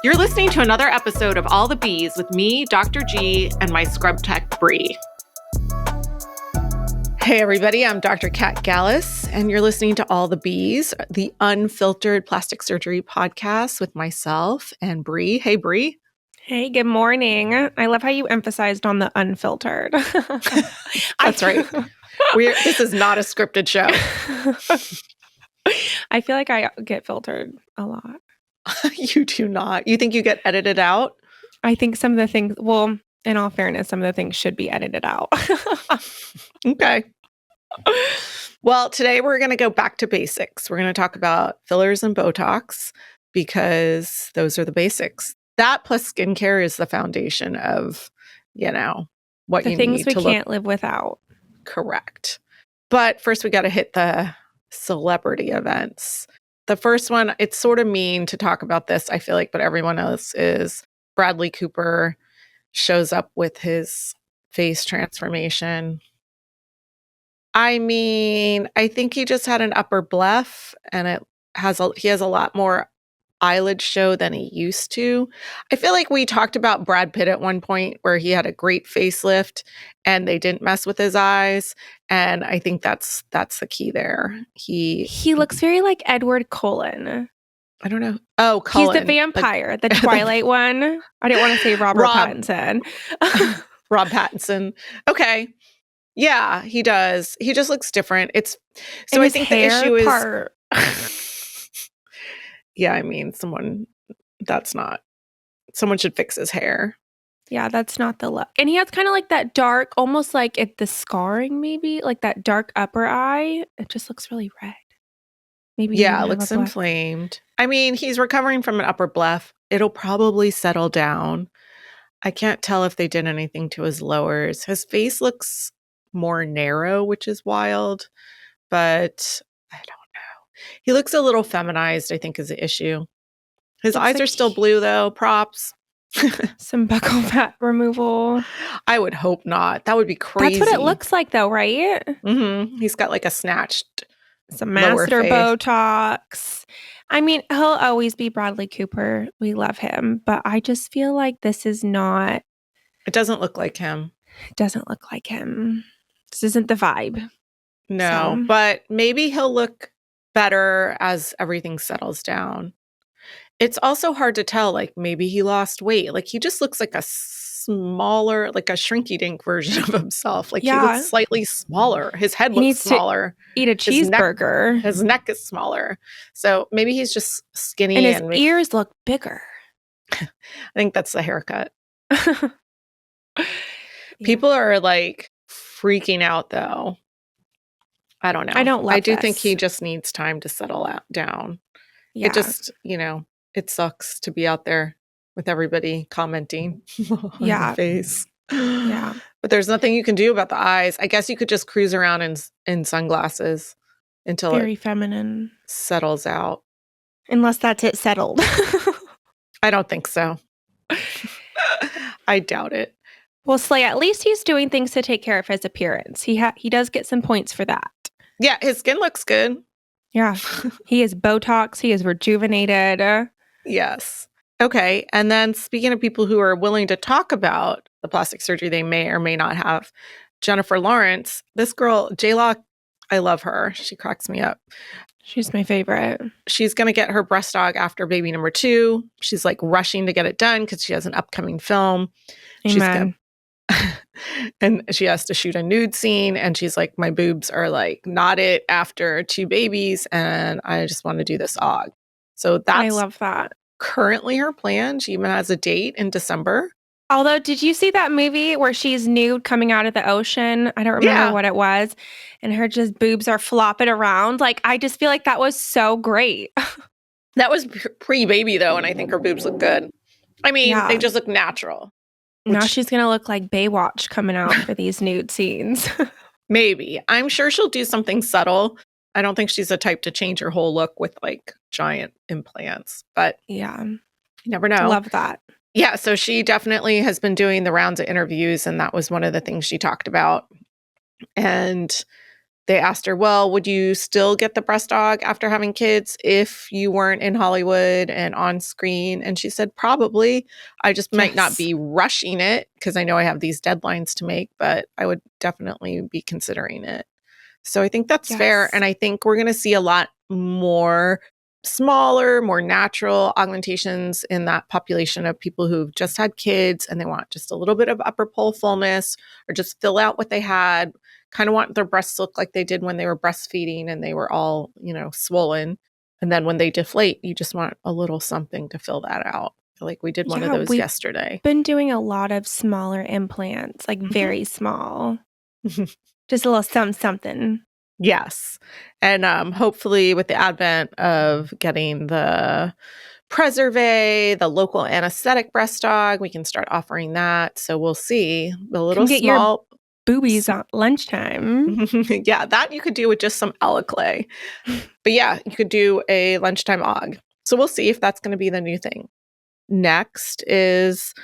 You're listening to another episode of All the Bees with me, Dr. G, and my scrub tech, Bree. Hey, everybody, I'm Dr. Kat Gallus, and you're listening to All the Bees, the unfiltered plastic surgery podcast with myself and Bree. Hey, Bree. Hey, good morning. I love how you emphasized on the unfiltered. That's right. This is not a scripted show. I feel like I get filtered a lot. You do not. You think you get edited out? I think some of the things, well, in all fairness, some of the things should be edited out. Okay. Well, today we're going to go back to basics. We're going to talk about fillers and Botox because those are the basics. That plus skincare is the foundation of, what the you things need we to can't live without. Correct. But first we got to hit the celebrity events. The first one, it's sort of mean to talk about this, I feel like, but everyone else is Bradley Cooper shows up with his face transformation. I mean, I think he just had an upper bleph and he has a lot more eyelid show than he used to. I feel like we talked about Brad Pitt at one point where he had a great facelift and they didn't mess with his eyes. And I think that's the key there. He looks very like Edward Cullen. I don't know. Oh, Cullen. He's the vampire, the Twilight one. I didn't want to say Robert Pattinson. Rob Pattinson. Okay. Yeah, he does. He just looks different. So I think the issue is yeah, I mean, someone should fix his hair. Yeah, that's not the look. And he has kind of like that dark, almost like the scarring maybe, like that dark upper eye. It just looks really red. Maybe yeah, it looks inflamed. I mean, he's recovering from an upper bleph. It'll probably settle down. I can't tell if they did anything to his lowers. His face looks more narrow, which is wild, but I don't know. He looks a little feminized, I think, is the issue. His eyes are still blue, though. Props. Some buccal fat removal. I would hope not. That would be crazy. That's what it looks like, though, right? Mm-hmm. He's got like a snatched some masseter Botox. I mean, he'll always be Bradley Cooper. We love him. But I just feel like this is not... It doesn't look like him. It doesn't look like him. This isn't the vibe. No, but maybe he'll look better as everything settles down. It's also hard to tell, like maybe he lost weight. Like he just looks like a smaller, like a shrinky-dink version of himself. Like he looks slightly smaller. His head looks smaller. Eat a cheeseburger. His neck is smaller. So maybe he's just skinny. And his ears look bigger. I think that's the haircut. People are like freaking out though. I don't know. I do think he just needs time to settle down. Yeah. It just, it sucks to be out there with everybody commenting on the face. Yeah. But there's nothing you can do about the eyes. I guess you could just cruise around in sunglasses until very feminine settles out. Unless that's it settled. I don't think so. I doubt it. Well, Slay, at least he's doing things to take care of his appearance. He does get some points for that. Yeah, his skin looks good. Yeah. He is Botox. He is rejuvenated. Yes. Okay. And then speaking of people who are willing to talk about the plastic surgery they may or may not have, Jennifer Lawrence, this girl, Jolla, I love her. She cracks me up. She's my favorite. She's going to get her breast aug after baby number 2. She's like rushing to get it done because she has an upcoming film. Amen. And she has to shoot a nude scene. And she's like, my boobs are like not it after 2 babies. And I just want to do this aug. So I love that. Currently her plan. She even has a date in December. Although, did you see that movie where she's nude coming out of the ocean? I don't remember what it was. And her just boobs are flopping around. Like, I just feel like that was so great. That was pre-baby, though. And I think her boobs look good. I mean, they just look natural. Now she's going to look like Baywatch coming out for these nude scenes. Maybe. I'm sure she'll do something subtle. I don't think she's the type to change her whole look with like giant implants. But yeah, you never know. Love that. Yeah, so she definitely has been doing the rounds of interviews, and that was one of the things she talked about. And they asked her, well, would you still get the breast aug after having kids if you weren't in Hollywood and on screen? And she said, probably. I just might not be rushing it because I know I have these deadlines to make, but I would definitely be considering it. So I think that's fair. And I think we're going to see a lot more smaller, more natural augmentations in that population of people who've just had kids and they want just a little bit of upper pole fullness or just fill out what they had, kind of want their breasts to look like they did when they were breastfeeding and they were all, swollen. And then when they deflate, you just want a little something to fill that out. Like we did one of those yesterday. Been doing a lot of smaller implants, like very small. Just a little something. Yes. And hopefully with the advent of getting the Preservé, the local anesthetic breast aug, we can start offering that. So we'll see. The little get small your boobies at lunchtime. Yeah, that you could do with just some Elaclay. But yeah, you could do a lunchtime aug. So we'll see if that's going to be the new thing. Next is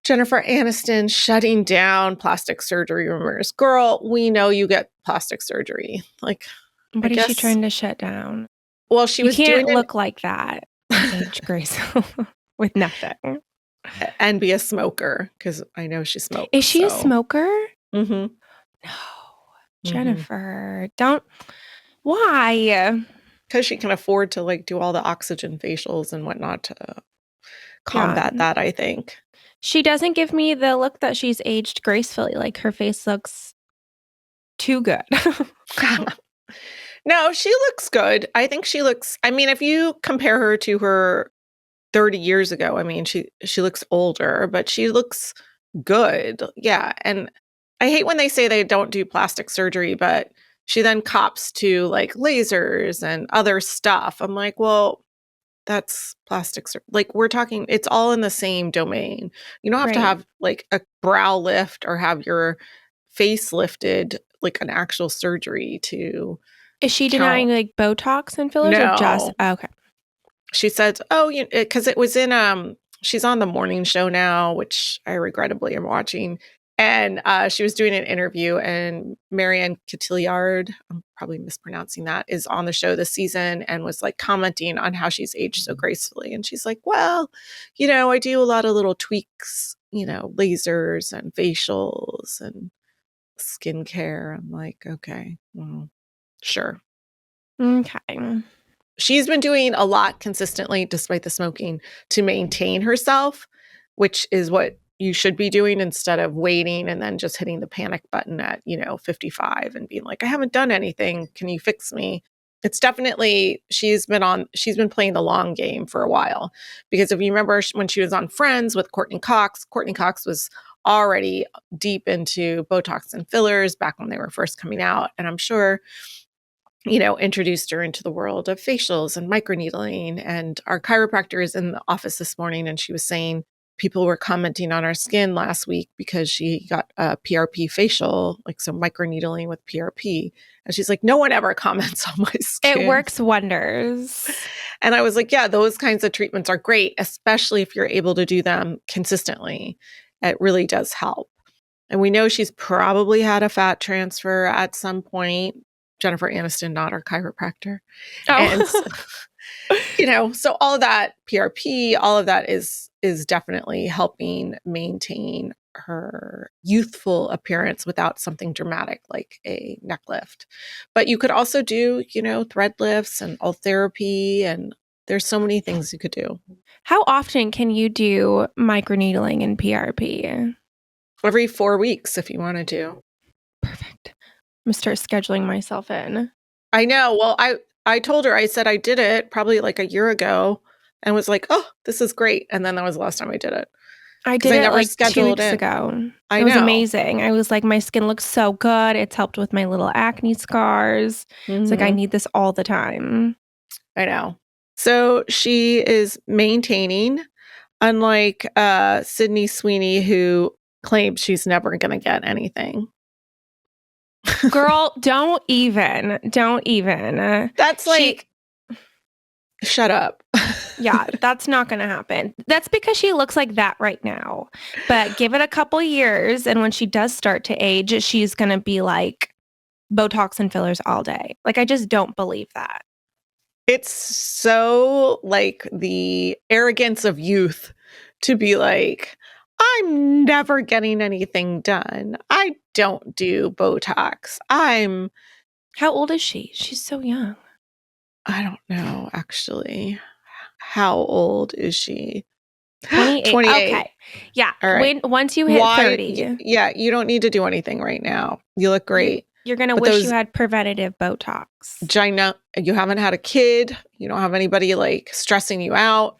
Jennifer Aniston shutting down plastic surgery rumors. Girl, we know you get plastic surgery. Like, what is she trying to shut down? Well, she was doing look like that, age graceful, with nothing, and be a smoker because I know she smokes. Is she a smoker? Mm-hmm. No, Jennifer, don't. Why? Because she can afford to do all the oxygen facials and whatnot to combat that. I think. She doesn't give me the look that she's aged gracefully. Like her face looks too good. No, she looks good. I think she looks, if you compare her to her 30 years ago, she looks older, but she looks good. Yeah. And I hate when they say they don't do plastic surgery, but she then cops to lasers and other stuff. I'm like, well, that's plastic surgery. We're talking, it's all in the same domain. You don't have to have a brow lift or have your face lifted, an actual surgery to. Is she denying Botox and fillers or just okay? She said, because it was in she's on the morning show now, which I regrettably am watching. And she was doing an interview, and Marianne Cotillard, I'm probably mispronouncing that, is on the show this season and was commenting on how she's aged so gracefully. And she's like, well, I do a lot of little tweaks, lasers and facials and skincare. I'm like, okay, well, sure. Okay. She's been doing a lot consistently, despite the smoking, to maintain herself, which is what you should be doing instead of waiting and then just hitting the panic button at, 55 and being like, I haven't done anything. Can you fix me? It's definitely, she's been playing the long game for a while. Because if you remember when she was on Friends with Courtney Cox was already deep into Botox and fillers back when they were first coming out. And I'm sure, introduced her into the world of facials and microneedling. And our chiropractor is in the office this morning, and she was saying people were commenting on our skin last week because she got a PRP facial, some microneedling with PRP. And she's like, no one ever comments on my skin. It works wonders. And I was like, yeah, those kinds of treatments are great, especially if you're able to do them consistently. It really does help. And we know she's probably had a fat transfer at some point. Jennifer Aniston, not our chiropractor. Oh. And so all of that PRP, all of that is definitely helping maintain her youthful appearance without something dramatic like a neck lift. But you could also do, thread lifts and Ultherapy, and there's so many things you could do. How often can you do microneedling and PRP? Every 4 weeks if you wanted to. Perfect. I'm going to start scheduling myself in. I know. Well, I told her, I said I did it probably a year ago and was like, oh, this is great. And then that was the last time I did it. I did it 2 weeks ago. It was amazing. I was like, my skin looks so good. It's helped with my little acne scars. Mm-hmm. It's like, I need this all the time. I know. So she is maintaining, unlike Sydney Sweeney, who claims she's never going to get anything. Girl, don't even. That's shut up. Yeah, that's not going to happen. That's because she looks like that right now. But give it a couple years, and when she does start to age, she's going to be Botox and fillers all day. Like, I just don't believe that. It's so like the arrogance of youth to be like, I'm never getting anything done. I don't do Botox. How old is she? She's so young. I don't know, actually. How old is she? 28. 28. Okay. Yeah. All right. Once you hit 30. Yeah, you don't need to do anything right now. You look great. You're going to wish you had preventative Botox. You haven't had a kid. You don't have anybody like stressing you out.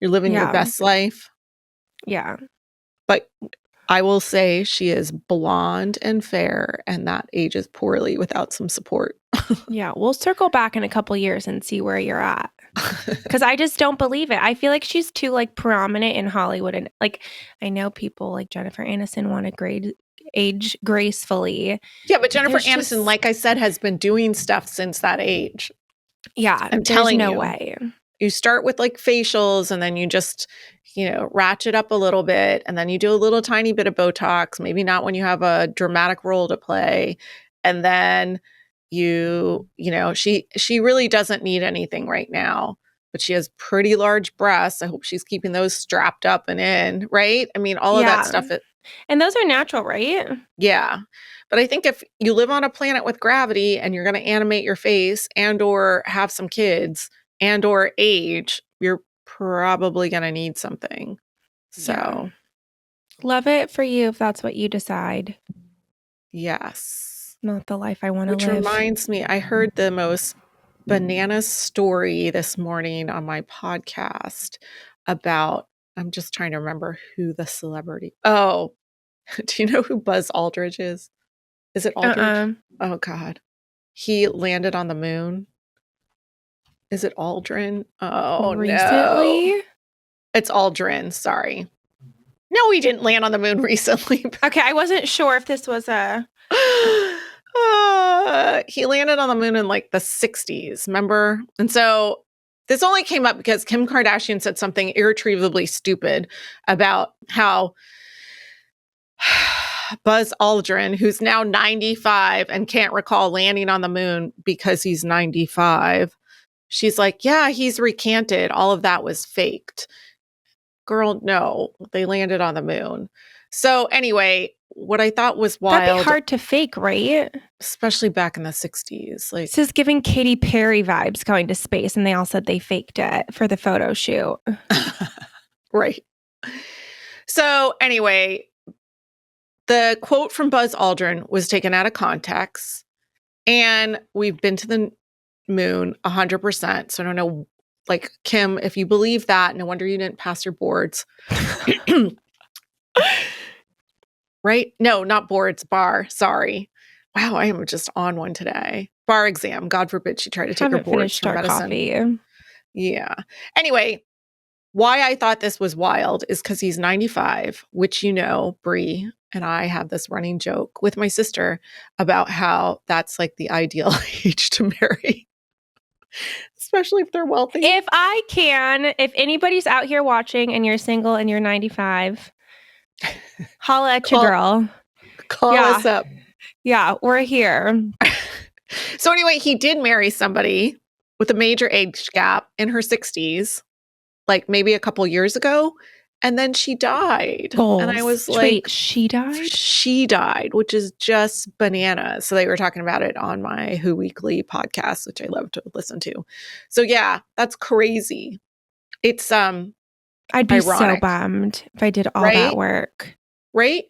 You're living your best life. Yeah. But I will say she is blonde and fair, and that ages poorly without some support. Yeah. We'll circle back in a couple years and see where you're at. Because I just don't believe it. I feel like she's too like prominent in Hollywood. And like, I know people like Jennifer Aniston want to age gracefully. Yeah, but Jennifer Aniston, like I said, has been doing stuff since that age. Yeah, I'm telling you. No way. You start with like facials and then you just, ratchet up a little bit. And then you do a little tiny bit of Botox, maybe not when you have a dramatic role to play. And then she really doesn't need anything right now, but she has pretty large breasts. I hope she's keeping those strapped up and in, right? I mean, all of that stuff. And those are natural, right? Yeah. But I think if you live on a planet with gravity and you're going to animate your face and or have some kids and or age, you're probably going to need something. So love it for you if that's what you decide. Yes. Not the life I want to live. Which reminds me, I heard the most bananas story this morning on my podcast about, I'm just trying to remember who the celebrity. Oh, do you know who Buzz Aldrin is? Is it Aldrin? Oh, God. He landed on the moon. Is it Aldrin? Oh, recently? No. It's Aldrin. Sorry. No, he didn't land on the moon recently. Okay, I wasn't sure if this was a... He landed on the moon in like the 60s, remember? And so this only came up because Kim Kardashian said something irretrievably stupid about how Buzz Aldrin, who's now 95 and can't recall landing on the moon because he's 95, she's like, yeah, he's recanted. All of that was faked. Girl, no, they landed on the moon. So anyway, what I thought was wild. That'd be hard to fake, right? Especially back in the 60s. Like, this is giving Katy Perry vibes going to space, and they all said they faked it for the photo shoot. Right. So anyway, the quote from Buzz Aldrin was taken out of context, and we've been to the moon 100%. So I don't know, like, Kim, if you believe that, no wonder you didn't pass your boards. Right? No, not boards, bar. Sorry. Wow, I am just on one today. Bar exam. God forbid she tried to take her boards for medicine. Coffee. Yeah. Anyway, why I thought this was wild is because he's 95, which, Brie and I have this running joke with my sister about how that's like the ideal age to marry. Especially if they're wealthy. If anybody's out here watching and you're single and you're 95, holla at your girl. Call us up. Yeah, we're here. So anyway, he did marry somebody with a major age gap in her 60s, like maybe a couple years ago. And then she died. Goals. And I was like, wait, she died? She died, which is just bananas. So they were talking about it on my Who Weekly podcast, which I love to listen to. So yeah, that's crazy. It's I'd be ironic. So bummed if I did all that work. Right?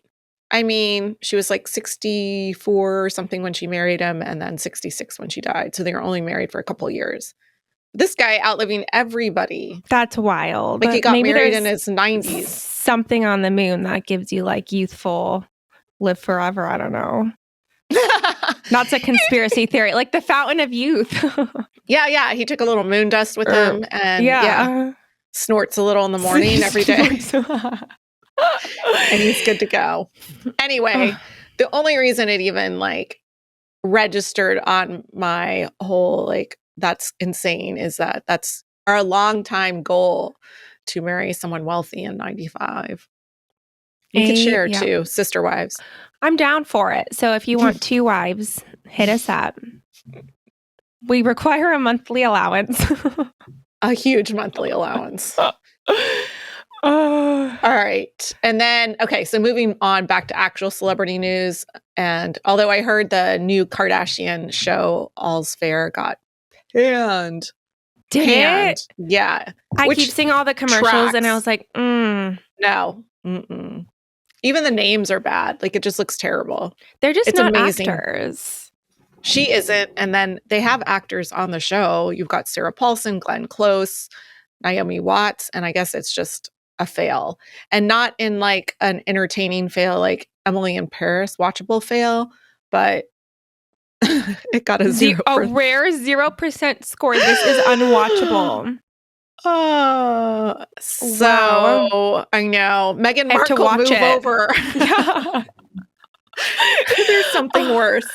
I mean, she was like 64 or something when she married him, and then 66 when she died. So they were only married for a couple of years. This guy outliving everybody. That's wild. Like, he got married in his 90s. Something on the moon that gives you like youthful, live forever. I don't know. Not a conspiracy theory, like the fountain of youth. Yeah. He took a little moon dust with him, and snorts a little in the morning every day. And he's good to go. Anyway, the only reason it even like registered on my whole like that's insane is that that's our longtime goal, to marry someone wealthy in 95. We could share Yeah. too, sister wives. I'm down for it. So if you want 2 wives, hit us up. We require a monthly allowance. A huge monthly allowance. All right. And then, okay, so moving on back to actual celebrity news. And although I heard the new Kardashian show, All's Fair, got panned. Did it? Yeah. I keep seeing all the commercials and I was like, No. Mm-mm. Even the names are bad. Like, it just looks terrible. They're just It's not amazing. actors. She isn't. And then they have actors on the show. You've got Sarah Paulson, Glenn Close, Naomi Watts, and I guess it's just a fail. And not in like an entertaining fail like Emily in Paris, watchable fail, but it got a 0%. A rare 0% score. This is unwatchable. So Wow. I know. Meghan I have to Markle, watch move it. over. Yeah. There's something worse.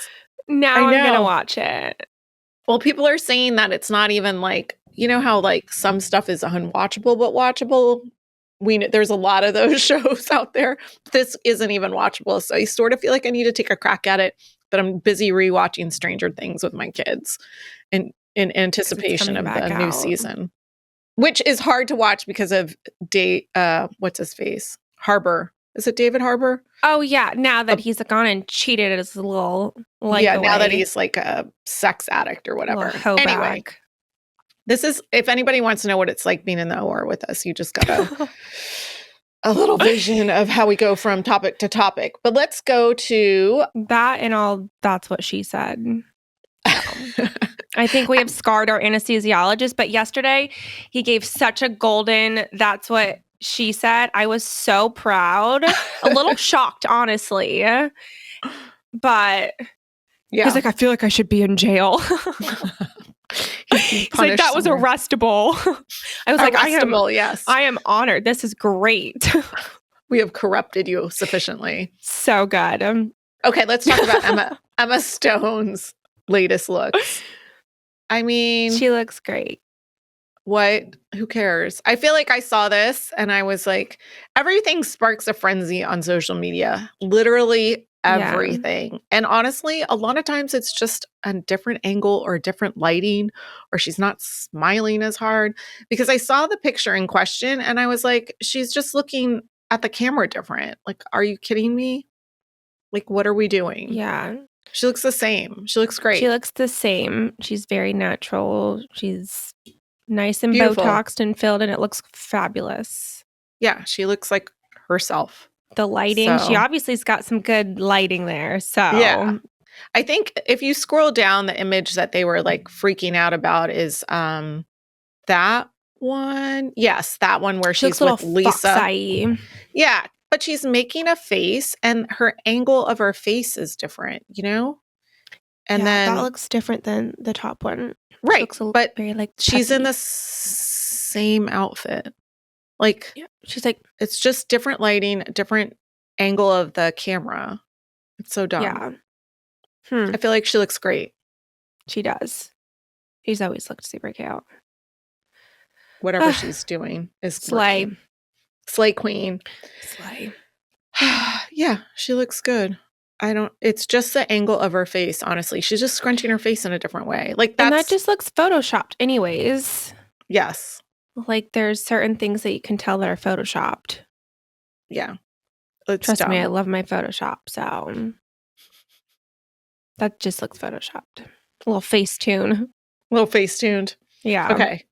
Now I I'm know. going to watch it. Well, people are saying that it's not even like, you know how like some stuff is unwatchable but watchable? There's a lot of those shows out there. This isn't even watchable. So I sort of feel like I need to take a crack at it, but I'm busy rewatching Stranger Things with my kids in anticipation of the new season, which is hard to watch because of what's his face? Harbor. Is it David Harbor? Oh, yeah. Now that he's gone and cheated his little life away. Now that he's like a sex addict or whatever. Anyway, this is, if anybody wants to know what it's like being in the OR with us, you just got a little vision of how we go from topic to topic. But let's go to that and all. That's what she said. I think we have scarred our anesthesiologist, but yesterday he gave such a golden, that's what she said. I was so proud, a little shocked, honestly. But he's like, I feel like I should be in jail. He's like, that was arrestable. I was like, yes. I am honored. This is great. We have corrupted you sufficiently. So good. Okay, let's talk about Emma Stone's latest looks. I mean, she looks great. What? Who cares? I feel like I saw this and I was like, everything sparks a frenzy on social media. Literally everything. Yeah. And honestly, a lot of times it's just a different angle or different lighting, or she's not smiling as hard. Because I saw the picture in question and I was like, she's just looking at the camera different. Like, are you kidding me? Like, what are we doing? Yeah. She looks the same. She looks great. She looks the same. She's very natural. She's nice and beautiful. Botoxed and filled, and it looks fabulous. Yeah, she looks like herself. The lighting, she obviously has got some good lighting there. So yeah, I think if you scroll down, the image that they were like freaking out about is that one. Yes, that one where she's with Lisa. Foxy. Yeah, but she's making a face, and her angle of her face is different. You know, and then that looks different than the top one. Right, but very, like, she's in the same outfit. Like, she's like, it's just different lighting, different angle of the camera. It's so dumb. Yeah. I feel like she looks great. She does. She's always looked super cute. Whatever she's doing is slay. Working. Slay queen. Slay. Yeah, she looks good. It's just the angle of her face, honestly. She's just scrunching her face in a different way. Like, and that just looks photoshopped anyways. Yes. Like, there's certain things that you can tell that are photoshopped. Yeah. Trust me, I love my Photoshop, so that just looks photoshopped. A little Facetune. Yeah. Okay.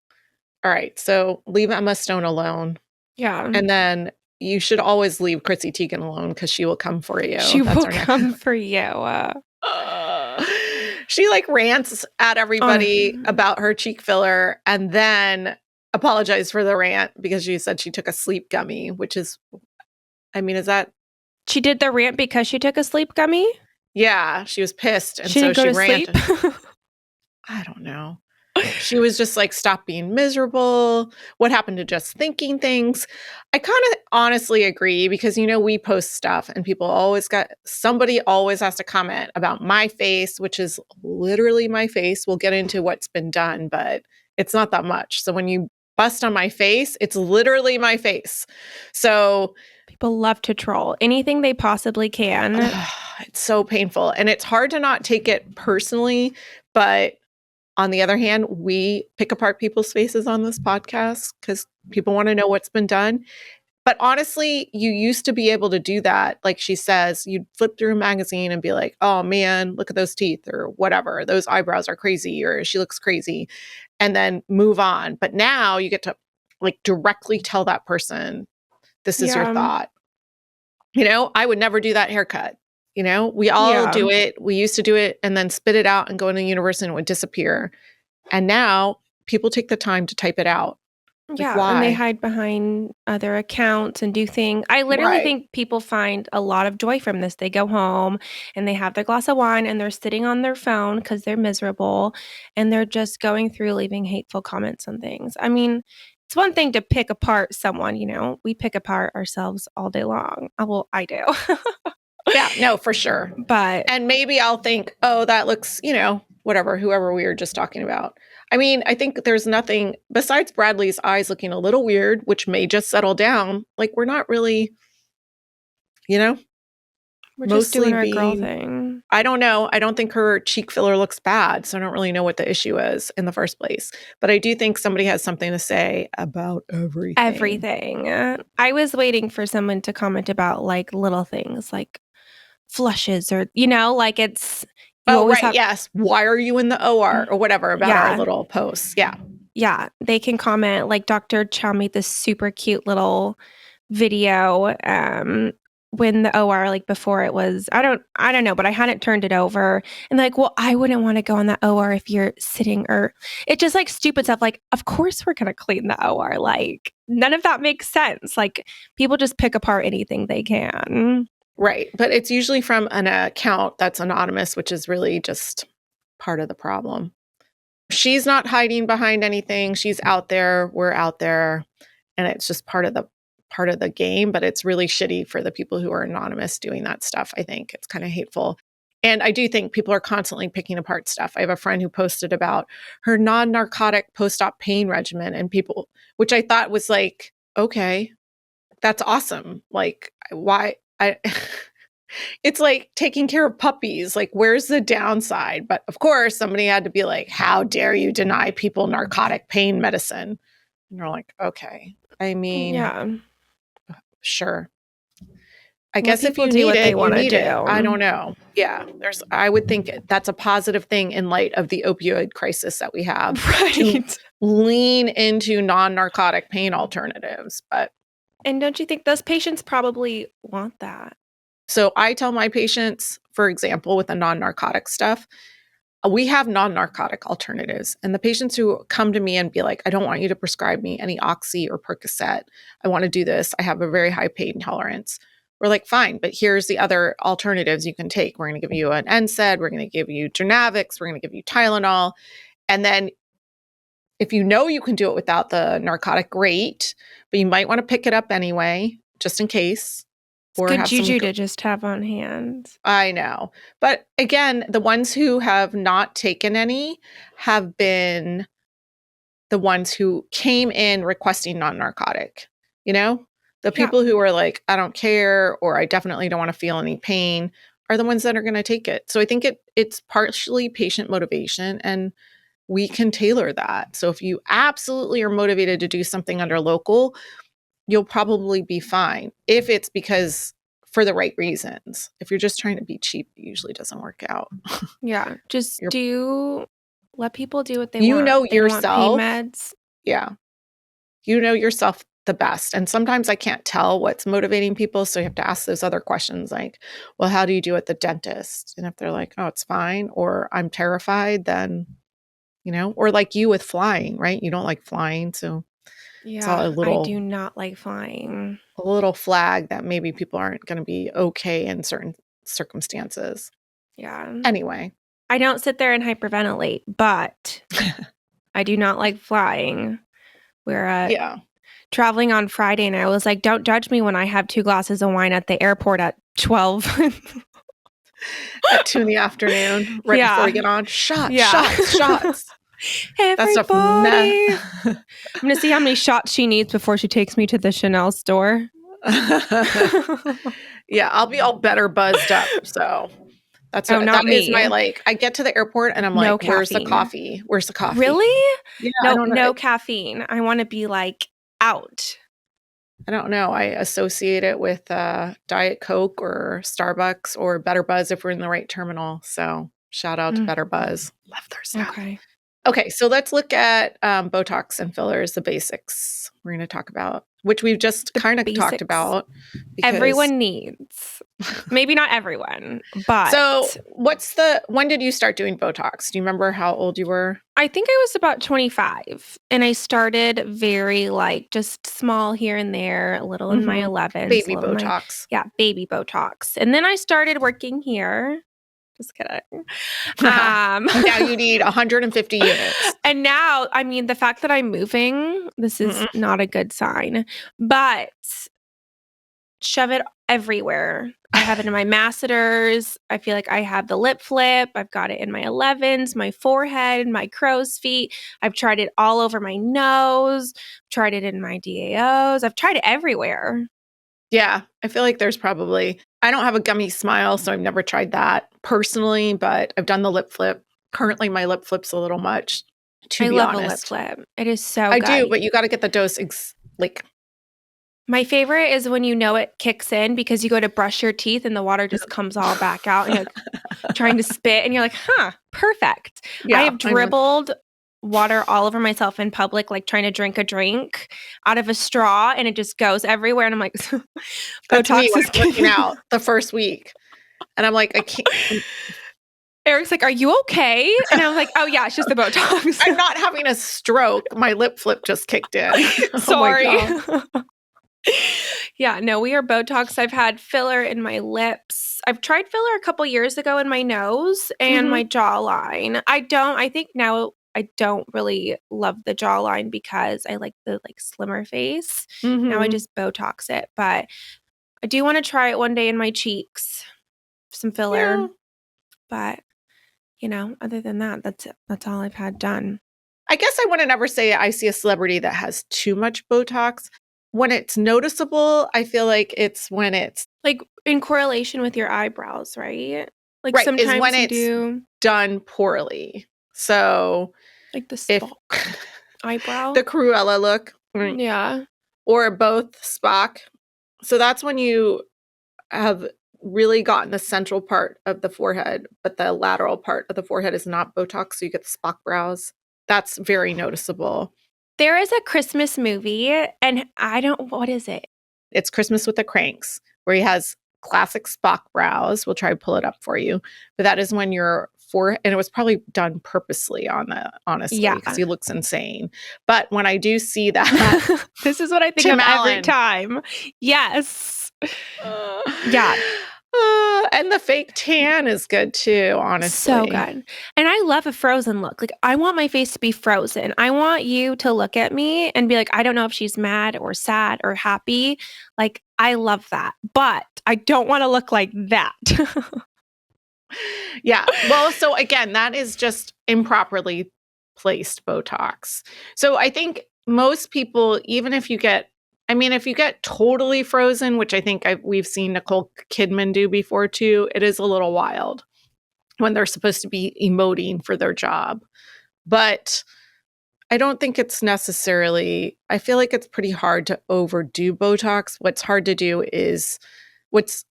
All right. So leave Emma Stone alone. Yeah. And then you should always leave Chrissy Teigen alone because she will come for you. She will come for you. She like rants at everybody about her cheek filler and then apologized for the rant because she said she took a sleep gummy, which is, I mean, is that? She did the rant because she took a sleep gummy? Yeah, she was pissed. And she so didn't go she ranted. To sleep? I don't know. She was just like, stop being miserable. What happened to just thinking things? I kind of honestly agree because, you know, we post stuff and somebody always has to comment about my face, which is literally my face. We'll get into what's been done, but it's not that much. So when you bust on my face, it's literally my face. So People love to troll anything they possibly can. It's so painful. And it's hard to not take it personally. But on the other hand, we pick apart people's faces on this podcast because people want to know what's been done. But honestly, you used to be able to do that. Like she says, you'd flip through a magazine and be like, oh man, look at those teeth or whatever. Those eyebrows are crazy or she looks crazy, and then move on. But now you get to like directly tell that person, this is your thought. You know, I would never do that haircut. You know, we all do it. We used to do it and then spit it out and go in the universe and it would disappear. And now people take the time to type it out. Like, why? And they hide behind other accounts and do things. I literally think people find a lot of joy from this. They go home and they have their glass of wine and they're sitting on their phone because they're miserable and they're just going through leaving hateful comments on things. I mean, it's one thing to pick apart someone, you know, we pick apart ourselves all day long. Well, I do. Yeah, no, for sure. And maybe I'll think, oh, that looks, you know, whatever, whoever we were just talking about. I mean, I think there's nothing besides Bradley's eyes looking a little weird, which may just settle down. Like, we're not really, you know, we're just doing our girl thing. I don't know. I don't think her cheek filler looks bad. So I don't really know what the issue is in the first place. But I do think somebody has something to say about everything. Everything. I was waiting for someone to comment about like little things like flushes or, you know, like it's. Yes. Why are you in the OR or whatever about our little posts? Yeah. Yeah. They can comment like Dr. Chow made this super cute little video when the OR, like before it was, I don't know, but I hadn't turned it over. And like, well, I wouldn't want to go on the OR if you're sitting or it's just like stupid stuff. Like, of course we're going to clean the OR. Like none of that makes sense. Like people just pick apart anything they can. Right. But it's usually from an account that's anonymous, which is really just part of the problem. She's not hiding behind anything. She's out there. We're out there. And it's just part of the game. But it's really shitty for the people who are anonymous doing that stuff. I think it's kind of hateful. And I do think people are constantly picking apart stuff. I have a friend who posted about her non-narcotic post-op pain regimen and people, which I thought was like, okay, that's awesome. Like, why? It's like taking care of puppies. Like, where's the downside? But of course, somebody had to be like, how dare you deny people narcotic pain medicine? And you're like, okay. I mean, sure. I guess if you need it, you need it. I don't know. Yeah, I would think that's a positive thing in light of the opioid crisis that we have. To lean into non-narcotic pain alternatives. And don't you think those patients probably want that? So I tell my patients, for example, with the non-narcotic stuff, we have non-narcotic alternatives. And the patients who come to me and be like, I don't want you to prescribe me any Oxy or Percocet. I want to do this. I have a very high pain tolerance. We're like, fine, but here's the other alternatives you can take. We're going to give you an NSAID. We're going to give you Genavix. We're going to give you Tylenol. And then if you know you can do it without the narcotic, great. But you might want to pick it up anyway, just in case. Or good juju to just have on hand. I know. But again, the ones who have not taken any have been the ones who came in requesting non-narcotic. You know, the people who are like, I don't care, or I definitely don't want to feel any pain are the ones that are going to take it. So I think it's partially patient motivation, and we can tailor that. So if you absolutely are motivated to do something under local, you'll probably be fine. If it's because for the right reasons. If you're just trying to be cheap, it usually doesn't work out. Yeah. Just let people do what they want. You know yourself. Pain meds. Yeah. You know yourself the best. And sometimes I can't tell what's motivating people. So you have to ask those other questions like, well, how do you do at the dentist? And if they're like, oh, it's fine, or I'm terrified, then, you know, or like you with flying, right? You don't like flying. So yeah, I do not like flying. A little flag that maybe people aren't going to be okay in certain circumstances. Yeah. Anyway. I don't sit there and hyperventilate, but I do not like flying. We're traveling on Friday, and I was like, don't judge me when I have 2 glasses of wine at the airport at 12. At 2 in the afternoon, right before we get on. Shots. Everybody. I'm going to see how many shots she needs before she takes me to the Chanel store. Yeah, I'll be all better buzzed up. So that's Oh, what not that is my me. like. I get to the airport and I'm No like, "Where's the caffeine. coffee? Where's the coffee?" Really? Yeah, I don't know. No caffeine. I want to be like out. I don't know. I associate it with Diet Coke or Starbucks or Better Buzz if we're in the right terminal. So shout out to Better Buzz. Love their stuff. Okay, so let's look at Botox and fillers, the basics we're going to talk about, which we've just kind of talked about. Everyone needs. Maybe not everyone, but. So when did you start doing Botox? Do you remember how old you were? I think I was about 25 and I started very like just small here and there, a little in my 11s. Baby Botox. Baby Botox. And then I started working here. Just kidding. Now you need 150 units. And now, I mean, the fact that I'm moving, this is not a good sign, but shove it everywhere. I have it in my masseters. I feel like I have the lip flip. I've got it in my 11s, my forehead, my crow's feet. I've tried it all over my nose. Tried it in my DAOs. I've tried it everywhere. Yeah, I feel like there's probably, I don't have a gummy smile, so I've never tried that personally, but I've done the lip flip. Currently, my lip flip's a little much, to be honest. I love a lip flip. It is so good. I do, but you got to get the dose, My favorite is when you know it kicks in because you go to brush your teeth and the water just comes all back out and you're like trying to spit and you're like, perfect. Yeah, I have dribbled water all over myself in public, like trying to drink a drink out of a straw and it just goes everywhere. And I'm like, Botox is working out the first week. And I'm like, I can't. Eric's like, are you okay? And I'm like, oh yeah, it's just the Botox. I'm not having a stroke. My lip flip just kicked in. Sorry. Yeah, no, we are Botox. I've had filler in my lips. I've tried filler a couple years ago in my nose and my jawline. I think now I don't really love the jawline because I like the slimmer face. Now I just Botox it, but I do want to try it one day in my cheeks, some filler. Yeah. But other than that, that's it. That's all I've had done. I guess I wouldn't ever say I see a celebrity that has too much Botox. When it's noticeable, I feel like it's when it's like in correlation with your eyebrows, right? Like right, sometimes is when it's done poorly. So like the Spock eyebrow, the Cruella look, yeah, or both Spock. So that's when you have really gotten the central part of the forehead, but the lateral part of the forehead is not Botox, so you get the Spock brows. That's very noticeable. There is a Christmas movie, and what is it? It's Christmas with the Cranks, where he has classic Spock brows. We'll try to pull it up for you. But that is when your forehead, and it was probably done purposely honestly, because he looks insane. But when I do see that. This is what I think of every time. Yes. Yeah. And the fake tan is good too, honestly. So good. And I love a frozen look. Like, I want my face to be frozen. I want you to look at me and be like, I don't know if she's mad or sad or happy. Like, I love that. But I don't want to look like that. Yeah. Well, so again, that is just improperly placed Botox. So I think most people, even if you get totally frozen, which I think we've seen Nicole Kidman do before too, it is a little wild when they're supposed to be emoting for their job. But I don't think it's necessarily, I feel like it's pretty hard to overdo Botox. What's hard to do is, what's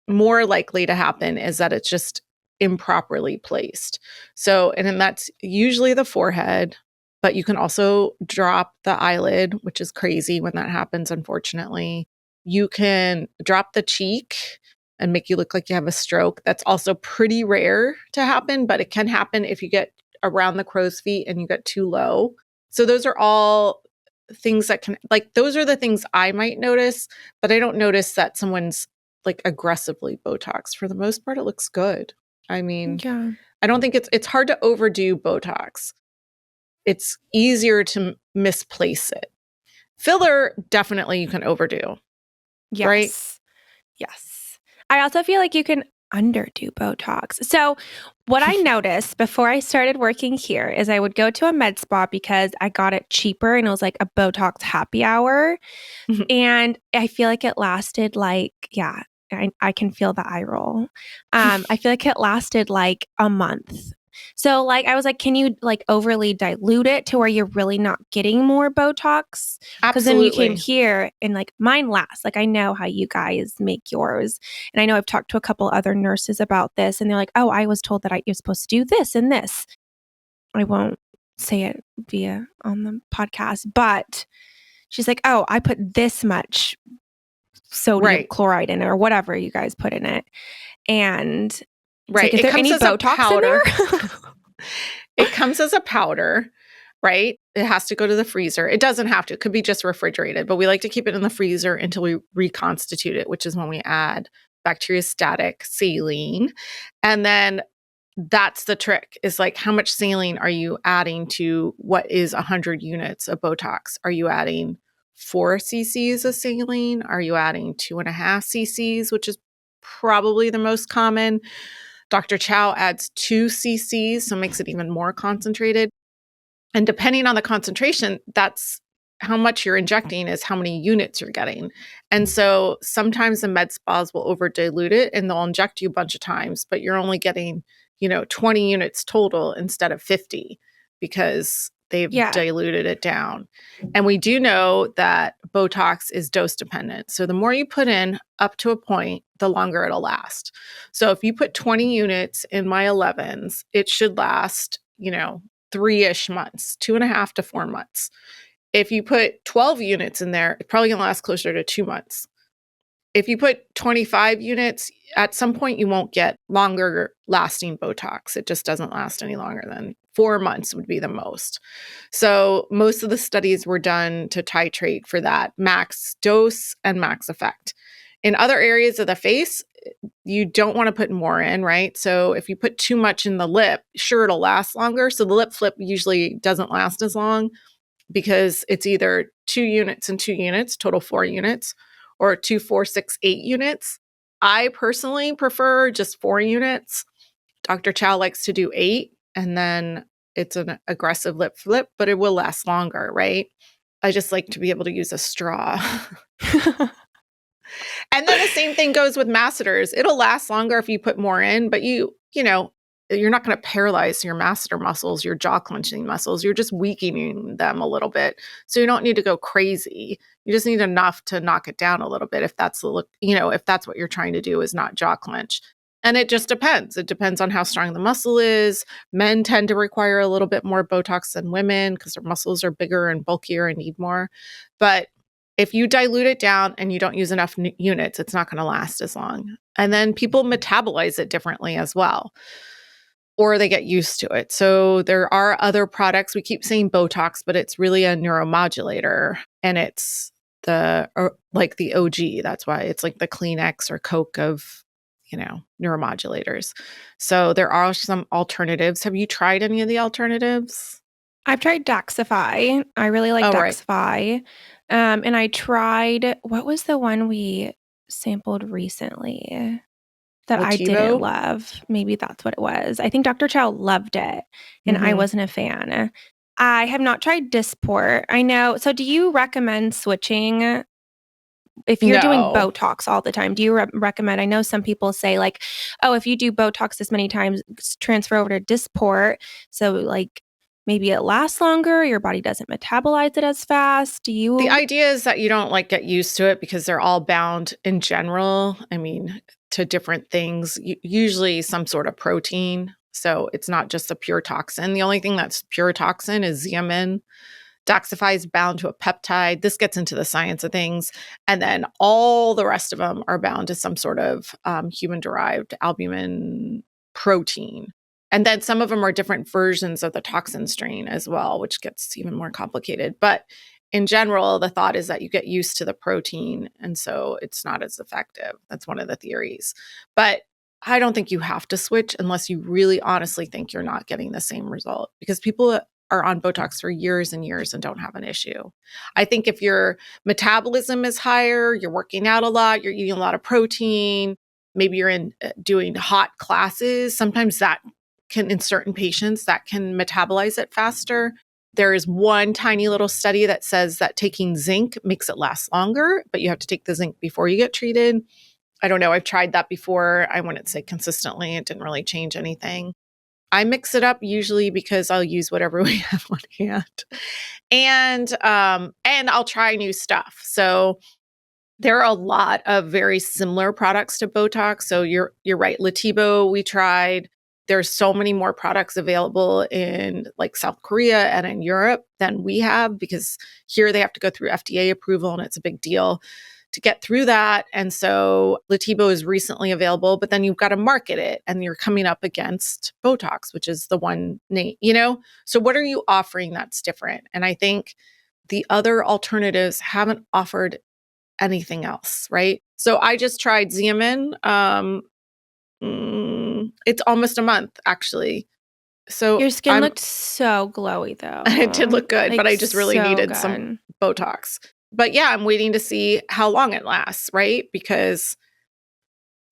more likely to happen is that it's just improperly placed. So, and then that's usually the forehead. But you can also drop the eyelid, which is crazy when that happens, unfortunately. You can drop the cheek and make you look like you have a stroke. That's also pretty rare to happen, but it can happen if you get around the crow's feet and you get too low. So those are all things that can, those are the things I might notice, but I don't notice that someone's aggressively Botox. For the most part, it looks good. I mean, I don't think it's hard to overdo Botox. It's easier to misplace it. Filler, definitely you can overdo. Yes. Right? Yes. I also feel like you can underdo Botox. So what I noticed before I started working here is I would go to a med spa because I got it cheaper and it was like a Botox happy hour. And I feel like it lasted like, yeah, I can feel the eye roll. I feel like it lasted like a month. So like, I was like, can you like overly dilute it to where you're really not getting more Botox? Because then you came Absolutely. here and like mine lasts. Like I know how you guys make yours. And I know I've talked to a couple other nurses about this and they're like, oh, I was told that you're supposed to do this and this. I won't say it via on the podcast, but she's like, oh, I put this much sodium chloride in it or whatever you guys put in it. And Right. like, is It there comes any as a Botox powder. in there? It comes as a powder, right? It has to go to the freezer. It doesn't have to. It could be just refrigerated, but we like to keep it in the freezer until we reconstitute it, which is when we add bacteriostatic saline. And then that's the trick is like, how much saline are you adding to what is 100 units of Botox? Are you adding 4 cc's of saline? Are you adding 2.5 cc's, which is probably the most common? Dr. Chow adds 2 cc's, so makes it even more concentrated. And depending on the concentration, that's how much you're injecting is how many units you're getting. And so sometimes the med spas will over dilute it and they'll inject you a bunch of times, but you're only getting, 20 units total instead of 50 because they've diluted it down. And we do know that Botox is dose dependent. So the more you put in up to a point, the longer it'll last. So if you put 20 units in my 11s, it should last, 3-ish months, 2.5 to 4 months. If you put 12 units in there, it's probably going to last closer to 2 months. If you put 25 units, at some point you won't get longer lasting Botox. It just doesn't last any longer than 4 months would be the most. So most of the studies were done to titrate for that max dose and max effect. In other areas of the face, you don't want to put more in, right? So if you put too much in the lip, sure, it'll last longer. So the lip flip usually doesn't last as long because it's either 2 units and 2 units, total 4 units, or 2, 4, 6, 8 units. I personally prefer just 4 units. Dr. Chow likes to do 8, and then it's an aggressive lip flip, but it will last longer, right? I just like to be able to use a straw. And then the same thing goes with masseters. It'll last longer if you put more in, but you're not going to paralyze your masseter muscles, your jaw clenching muscles. You're just weakening them a little bit. So you don't need to go crazy. You just need enough to knock it down a little bit if that's if that's what you're trying to do is not jaw clench. And it just depends. It depends on how strong the muscle is. Men tend to require a little bit more Botox than women because their muscles are bigger and bulkier and need more. But if you dilute it down and you don't use enough units, it's not going to last as long. And then people metabolize it differently as well, or they get used to it. So there are other products. We keep saying Botox, but it's really a neuromodulator, and it's the OG. That's why it's like the Kleenex or Coke of, neuromodulators. So there are some alternatives. Have you tried any of the alternatives? I've tried Daxify. I really like Daxify. And I tried, what was the one we sampled recently that I didn't love? Maybe that's what it was. I think Dr. Chow loved it, and I wasn't a fan. I have not tried Dysport. I know. So do you recommend switching if you're doing Botox all the time? Do you recommend? I know some people say like, oh, if you do Botox this many times, transfer over to Dysport. So like, maybe it lasts longer. Your body doesn't metabolize it as fast. The idea is that you don't get used to it because they're all bound in general. I mean, to different things, usually some sort of protein. So it's not just a pure toxin. The only thing that's pure toxin is Xeomin. Daxify is bound to a peptide. This gets into the science of things. And then all the rest of them are bound to some sort of human-derived albumin protein. And then some of them are different versions of the toxin strain as well, which gets even more complicated. But in general, the thought is that you get used to the protein, and so it's not as effective. That's one of the theories. But I don't think you have to switch unless you really honestly think you're not getting the same result, because people are on Botox for years and years and don't have an issue. I think if your metabolism is higher, you're working out a lot, you're eating a lot of protein, maybe you're in doing hot classes. Sometimes that can, in certain patients, that can metabolize it faster. There is one tiny little study that says that taking zinc makes it last longer, but you have to take the zinc before you get treated. I don't know. I've tried that before. I wouldn't say consistently. It didn't really change anything. I mix it up usually because I'll use whatever we have on hand. And I'll try new stuff. So there are a lot of very similar products to Botox. So you're right. Latibo, we tried. There's so many more products available in like South Korea and in Europe than we have, because here they have to go through FDA approval and it's a big deal to get through that. And so Latibo is recently available, but then you've got to market it and you're coming up against Botox, which is the one name, So what are you offering that's different? And I think the other alternatives haven't offered anything else, right? So I just tried Xeomin. It's almost a month, actually. So your skin looked so glowy, though. It did look good, but I just really needed good. some Botox. But yeah, I'm waiting to see how long it lasts, right? Because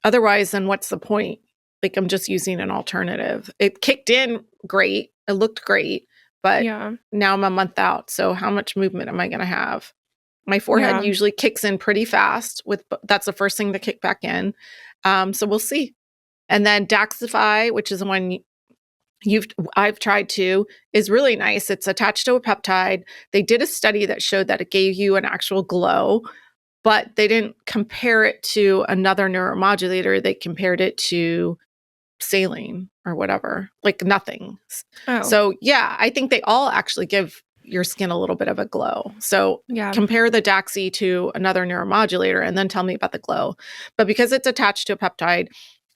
otherwise, then what's the point? Like, I'm just using an alternative. It kicked in great. It looked great. But now I'm a month out. So how much movement am I going to have? My forehead usually kicks in pretty fast. That's the first thing to kick back in. So we'll see. And then Daxify, which is the one I've tried too, is really nice. It's attached to a peptide. They did a study that showed that it gave you an actual glow, but they didn't compare it to another neuromodulator. They compared it to saline or whatever, like nothing. Oh. So yeah, I think they all actually give your skin a little bit of a glow. So compare the Daxi to another neuromodulator and then tell me about the glow. But because it's attached to a peptide,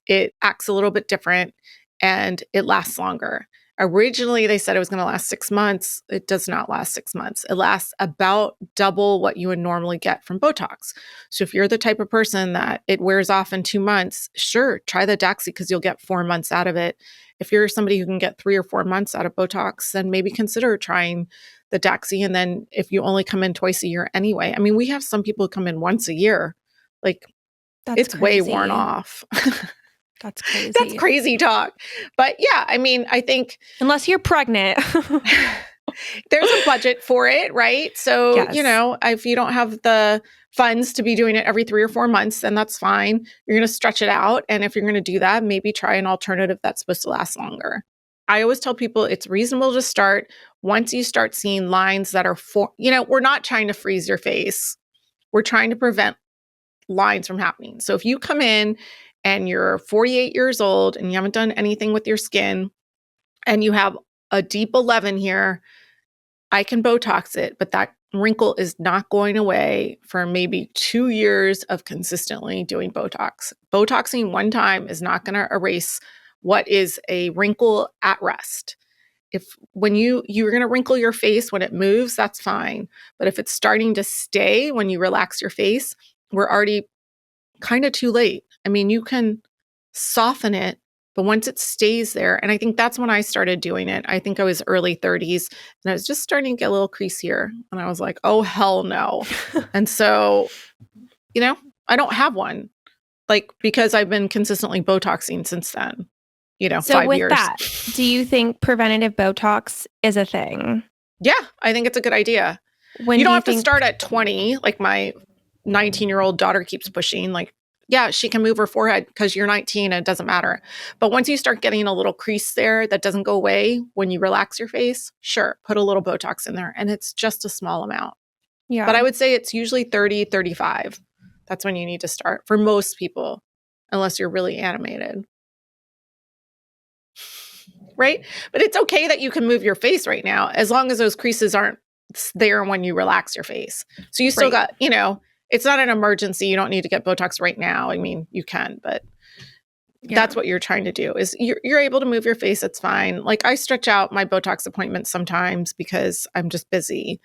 it acts a little bit different and it lasts longer. Originally, they said it was going to last 6 months. It does not last 6 months. It lasts about double what you would normally get from Botox. So if you're the type of person that it wears off in 2 months, sure, try the Daxi because you'll get 4 months out of it. If you're somebody who can get 3 or 4 months out of Botox, then maybe consider trying the Daxi. And then if you only come in twice a year anyway, I mean, we have some people who come in once a year. Like, it's way worn off. That's crazy. That's crazy talk. But yeah, I mean, I think unless you're pregnant, there's a budget for it, right? So, if you don't have the funds to be doing it every 3 or 4 months, then that's fine. You're going to stretch it out. And if you're going to do that, maybe try an alternative that's supposed to last longer. I always tell people it's reasonable to start once you start seeing lines that are, we're not trying to freeze your face. We're trying to prevent lines from happening. So if you come in and you're 48 years old and you haven't done anything with your skin and you have a deep 11 here, I can Botox it, but that wrinkle is not going away for maybe 2 years of consistently doing Botox. Botoxing one time is not going to erase what is a wrinkle at rest. When you're going to wrinkle your face when it moves, that's fine. But if it's starting to stay when you relax your face, we're already kind of too late. I mean, you can soften it, but once it stays there, and I think that's when I started doing it. I think I was early 30s and I was just starting to get a little creasier. And I was like, oh, hell no. And so, I don't have one, because I've been consistently Botoxing since then, so 5 with years. That, do you think preventative Botox is a thing? Yeah, I think it's a good idea. You don't have to start at 20, like my 19-year-old daughter keeps pushing, yeah, she can move her forehead because you're 19 and it doesn't matter. But once you start getting a little crease there that doesn't go away when you relax your face, sure, put a little Botox in there. And it's just a small amount. Yeah. But I would say it's usually 30, 35. That's when you need to start for most people, unless you're really animated. Right? But it's okay that you can move your face right now, as long as those creases aren't there when you relax your face. So you still got, it's not an emergency. You don't need to get Botox right now. I mean, you can, but that's what you're trying to do is you're able to move your face. It's fine. Like I stretch out my Botox appointments sometimes because I'm just busy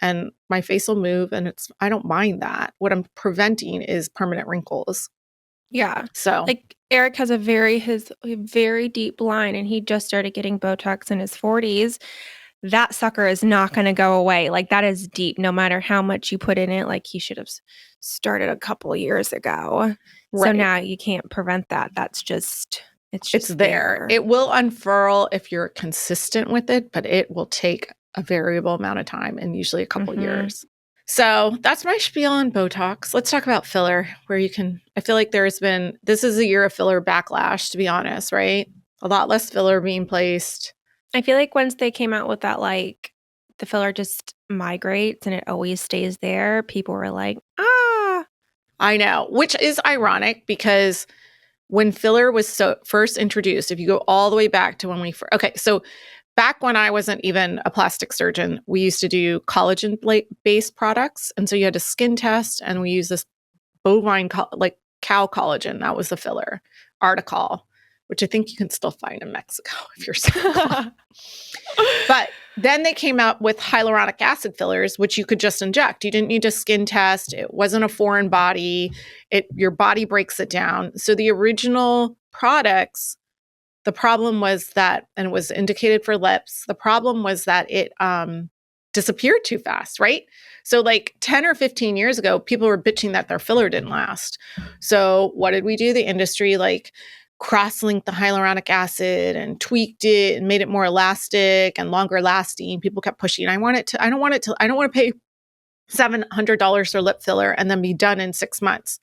and my face will move and I don't mind that. What I'm preventing is permanent wrinkles. Yeah. So like Eric has a very deep line and he just started getting Botox in his 40s. that sucker is not going to go away. Like that is deep no matter how much you put in it. Like he should have started a couple years ago. Right. So now you can't prevent that. That's just it's there. It will unfurl if you're consistent with it, but it will take a variable amount of time and usually a couple years. So that's my spiel on Botox. Let's talk about filler, where you can, I feel like this is a year of filler backlash, to be honest, right? A lot less filler being placed. I feel like once they came out with that, like the filler just migrates and it always stays there, people were like, ah. I know, which is ironic because when filler was first introduced, if you go all the way back to when so back when I wasn't even a plastic surgeon, we used to do collagen-based products. And so you had a skin test, and we used this bovine, cow collagen. That was the filler, Articol, which I think you can still find in Mexico if you're so But then they came out with hyaluronic acid fillers, which you could just inject. You didn't need a skin test. It wasn't a foreign body. Your body breaks it down. So the original products, the problem was that, and it was indicated for lips, the problem was that it disappeared too fast, right? So like 10 or 15 years ago, people were bitching that their filler didn't last. So what did we do? The industry cross-linked the hyaluronic acid and tweaked it and made it more elastic and longer lasting. People kept pushing. I don't want to pay $700 for lip filler and then be done in 6 months.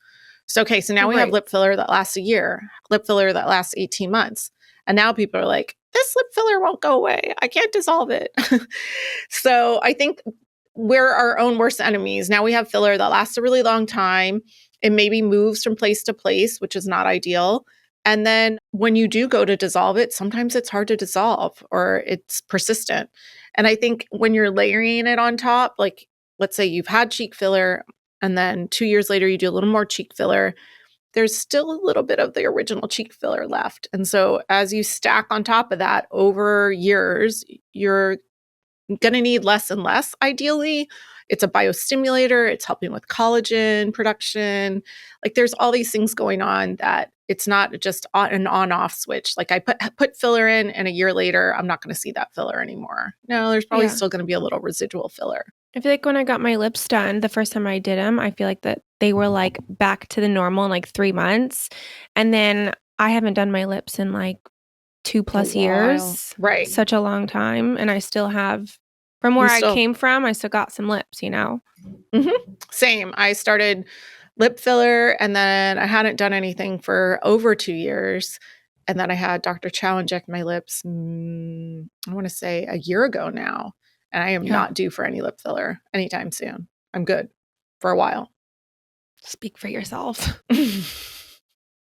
So now we have lip filler that lasts a year, lip filler that lasts 18 months. And now people are like, this lip filler won't go away. I can't dissolve it. So I think we're our own worst enemies. Now we have filler that lasts a really long time. It maybe moves from place to place, which is not ideal. And then when you do go to dissolve it, sometimes it's hard to dissolve or it's persistent. And I think when you're layering it on top, like let's say you've had cheek filler and then 2 years later you do a little more cheek filler, there's still a little bit of the original cheek filler left. And so as you stack on top of that over years, you're going to need less and less, ideally. It's a biostimulator. It's helping with collagen production. Like there's all these things going on that it's not just an on-off switch. Like I put filler in and a year later, I'm not going to see that filler anymore. No, there's probably still going to be a little residual filler. I feel like when I got my lips done, the first time I did them, I feel like that they were like back to the normal in like 3 months. And then I haven't done my lips in like 2+ years. Right. Such a long time. And I still have, from where I came from, I still got some lips, Mm-hmm. Same. I started lip filler and then I hadn't done anything for over 2 years. And then I had Dr. Chow inject my lips, I want to say a year ago now. And I am not due for any lip filler anytime soon. I'm good for a while. Speak for yourself.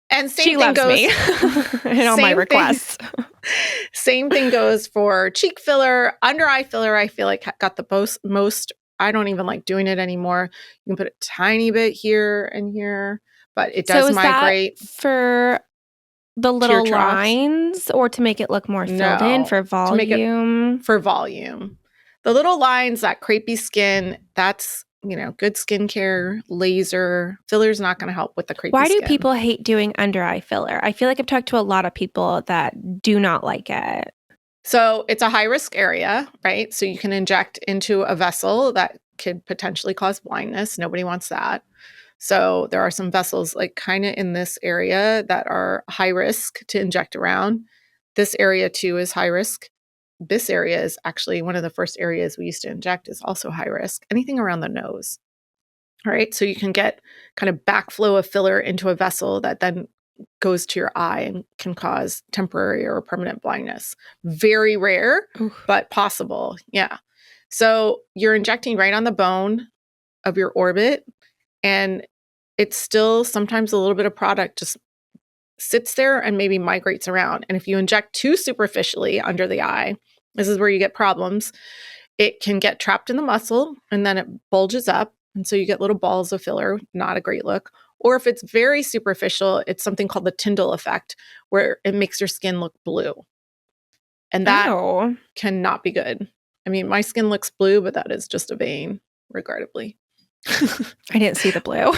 And same she thing loves goes me and all my requests. Same thing goes for cheek filler, under eye filler. I feel like got the most. I don't even like doing it anymore. You can put a tiny bit here and here, but it does migrate. That for the little lines or to make it look more filled in for volume? For volume. The little lines, that crepey skin, that's, good skincare, laser. Filler's not going to help with the crepey skin. Why do people hate doing under eye filler? I feel like I've talked to a lot of people that do not like it. So it's a high risk area, right? So you can inject into a vessel that could potentially cause blindness. Nobody wants that. So there are some vessels like kind of in this area that are high risk to inject around. This area too is high risk. This area is actually one of the first areas we used to inject is also high risk. Anything around the nose. All right. So you can get kind of backflow of filler into a vessel that then goes to your eye and can cause temporary or permanent blindness. Very rare, but possible. Yeah. So you're injecting right on the bone of your orbit, and it's still sometimes a little bit of product just sits there and maybe migrates around. And if you inject too superficially under the eye, this is where you get problems. It can get trapped in the muscle and then it bulges up. And so you get little balls of filler, not a great look. Or if it's very superficial, it's something called the Tyndall effect, where it makes your skin look blue. And that cannot be good. I mean, my skin looks blue, but that is just a vein, regrettably. I didn't see the blue.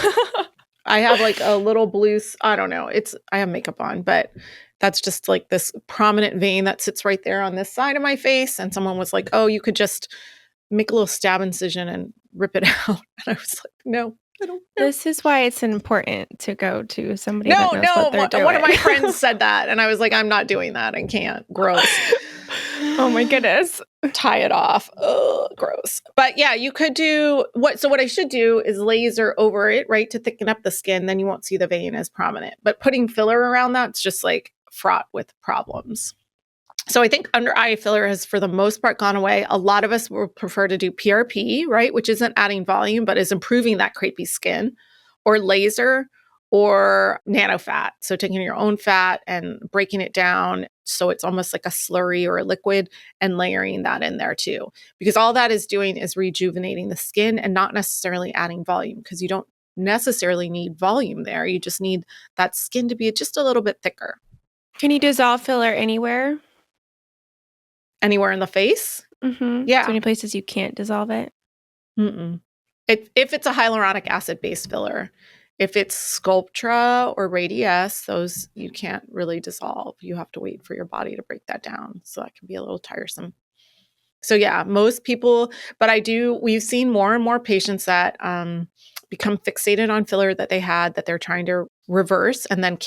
I have like a little blue, I don't know. I have makeup on, but That's just like this prominent vein that sits right there on this side of my face. And someone was like, oh, you could just make a little stab incision and rip it out. And I was like, no, I don't know. This is why it's important to go to somebody No, that knows what they're doing. one of my friends said that. And I was like, I'm not doing that. I can't. Gross. Oh my goodness. Tie it off. Ugh, gross. But yeah, you could do what I should do is laser over it, right? To thicken up the skin. Then you won't see the vein as prominent. But putting filler around that's just like fraught with problems. So I think under eye filler has for the most part gone away. A lot of us will prefer to do PRP, right? Which isn't adding volume, but is improving that crepey skin, or laser, or nanofat. So taking your own fat and breaking it down so it's almost like a slurry or a liquid and layering that in there too. Because all that is doing is rejuvenating the skin and not necessarily adding volume, because you don't necessarily need volume there. You just need that skin to be just a little bit thicker. Can you dissolve filler anywhere? Anywhere in the face? Mm-hmm. Yeah. So any places you can't dissolve it? Mm-mm. If it's a hyaluronic acid-based filler. If it's Sculptra or Radiesse, those you can't really dissolve. You have to wait for your body to break that down. So that can be a little tiresome. So yeah, most people, but we've seen more and more patients that become fixated on filler that they had that they're trying to reverse, and then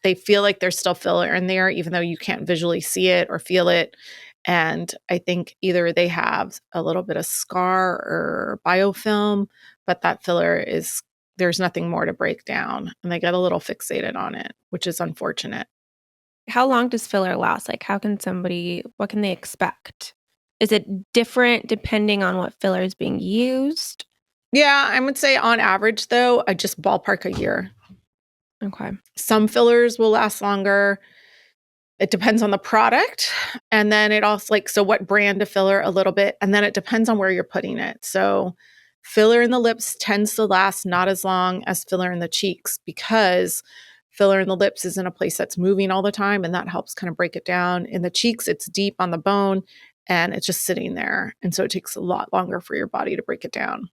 they feel like there's still filler in there, even though you can't visually see it or feel it. And I think either they have a little bit of scar or biofilm, but that filler there's nothing more to break down, and they get a little fixated on it, which is unfortunate. How long does filler last? Like what can they expect? Is it different depending on what filler is being used? Yeah, I would say on average though, I just ballpark a year. Okay. Some fillers will last longer. It depends on the product. And then it also so what brand of filler a little bit. And then it depends on where you're putting it. So filler in the lips tends to last not as long as filler in the cheeks, because filler in the lips is in a place that's moving all the time, and that helps kind of break it down. In the cheeks, it's deep on the bone and it's just sitting there. And so it takes a lot longer for your body to break it down.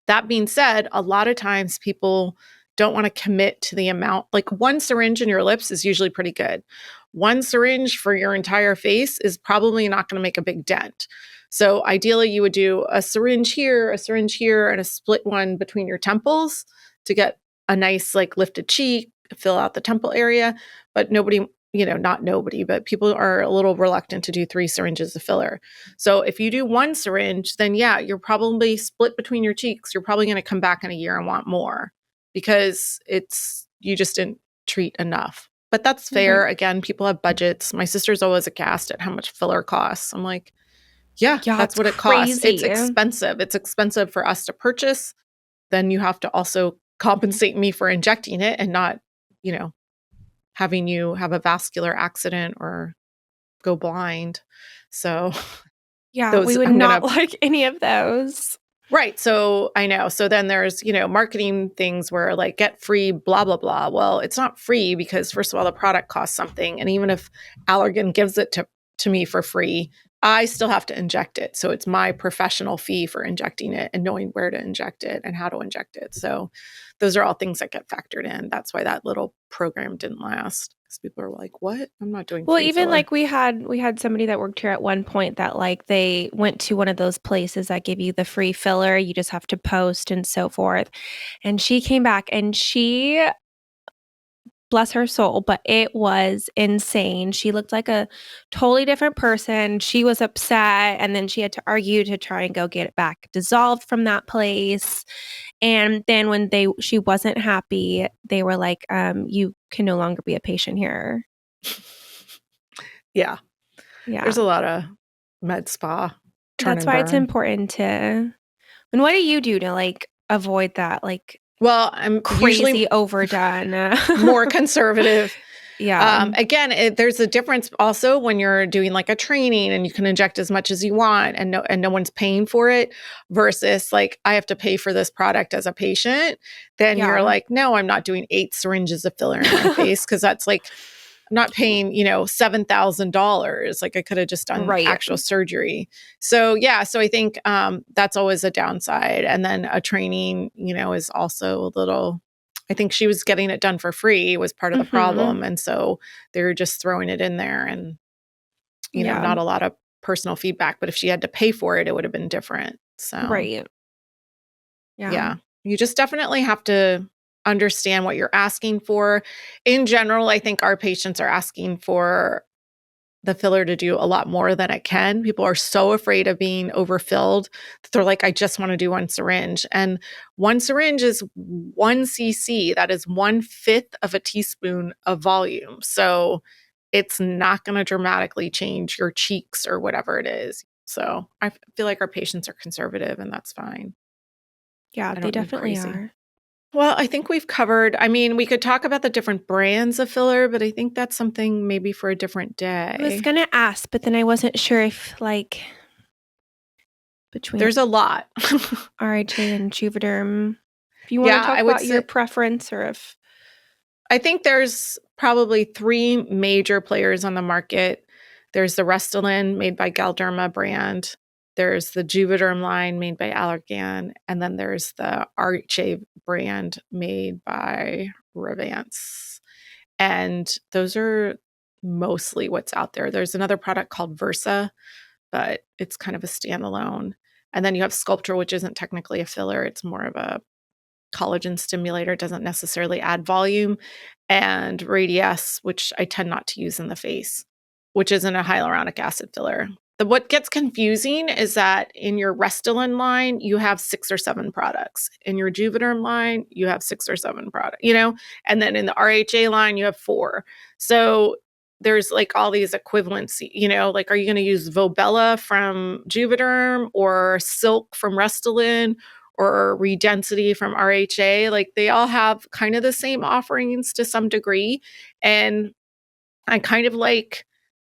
That being said, a lot of times people don't want to commit to the amount. Like one syringe in your lips is usually pretty good. One syringe for your entire face is probably not going to make a big dent. So ideally you would do a syringe here, and a split one between your temples to get a nice lifted cheek, fill out the temple area. But not nobody, but people are a little reluctant to do 3 syringes of filler. So if you do one syringe, then yeah, you're probably split between your cheeks. You're probably going to come back in a year and want more, because you just didn't treat enough. But that's fair. Mm-hmm. Again, people have budgets. My sister's always aghast at how much filler costs. I'm like, yeah, that's what it costs. It's expensive. It's expensive for us to purchase. Then you have to also compensate me for injecting it and not, having you have a vascular accident or go blind. So yeah, we would not like any of those. Right. So I know. So then there's, marketing things where get free, blah, blah, blah. Well, it's not free because first of all, the product costs something. And even if Allergan gives it to me for free, I still have to inject it. So it's my professional fee for injecting it and knowing where to inject it and how to inject it. So those are all things that get factored in. That's why that little program didn't last. Because people are like, what? I'm not doing well, even filler. we had somebody that worked here at one point that they went to one of those places that give you the free filler. You just have to post and so forth. And she came back and she, bless her soul, but it was insane. She looked like a totally different person. She was upset, and then she had to argue to try and go get it back dissolved from that place. And then when she wasn't happy, they were like, you can no longer be a patient here. Yeah. There's a lot of med spa. That's why it's important to. And what do you do to avoid that? Well, I'm crazy usually overdone, more conservative. Yeah. Again, there's a difference also when you're doing a training and you can inject as much as you want and no one's paying for it, versus I have to pay for this product as a patient. Then you're like, no, I'm not doing 8 syringes of filler in my face, because that's I'm not paying, $7,000. I could have just done actual surgery. So yeah, so I think that's always a downside. And then a training, is also a little I think she was getting it done for free was part of the problem. And so they're just throwing it in there and, you know, not a lot of personal feedback. But if she had to pay for it, it would have been different. So, Right. Yeah. You just definitely have to understand what you're asking for. In general, I think our patients are asking for the filler to do a lot more than it can. People are so afraid of being overfilled that they're like, I just want to do one syringe. And one syringe is 1 cc. That is 1/5 of a teaspoon of volume. So it's not going to dramatically change your cheeks or whatever it is. So I feel like our patients are conservative and that's fine. Yeah, they definitely are. Well, I think we've covered, I mean, we could talk about the different brands of filler, but I think that's something maybe for a different day. I was going to ask, but then I wasn't sure if like between There's a lot. RHA and Juvederm. If you want to talk about your preference or if I think there's probably 3 major players on the market. There's the Restylane made by Galderma brand. There's the Juvederm line made by Allergan. And then there's the RHA brand made by Revance. And those are mostly what's out there. There's another product called Versa, but it's kind of a standalone. And then you have Sculptra, which isn't technically a filler. It's more of a collagen stimulator. It doesn't necessarily add volume. And Radiesse, which I tend not to use in the face, which isn't a hyaluronic acid filler. What gets confusing is that in your Restylane line, you have 6 or 7 products. In your Juvederm line, you have 6 or 7 products, you know? And then in the RHA line, you have 4. So there's like all these equivalency, you know, like, are you going to use Vobella from Juvederm or Silk from Restylane or Redensity from RHA? Like, they all have kind of the same offerings to some degree. And I kind of like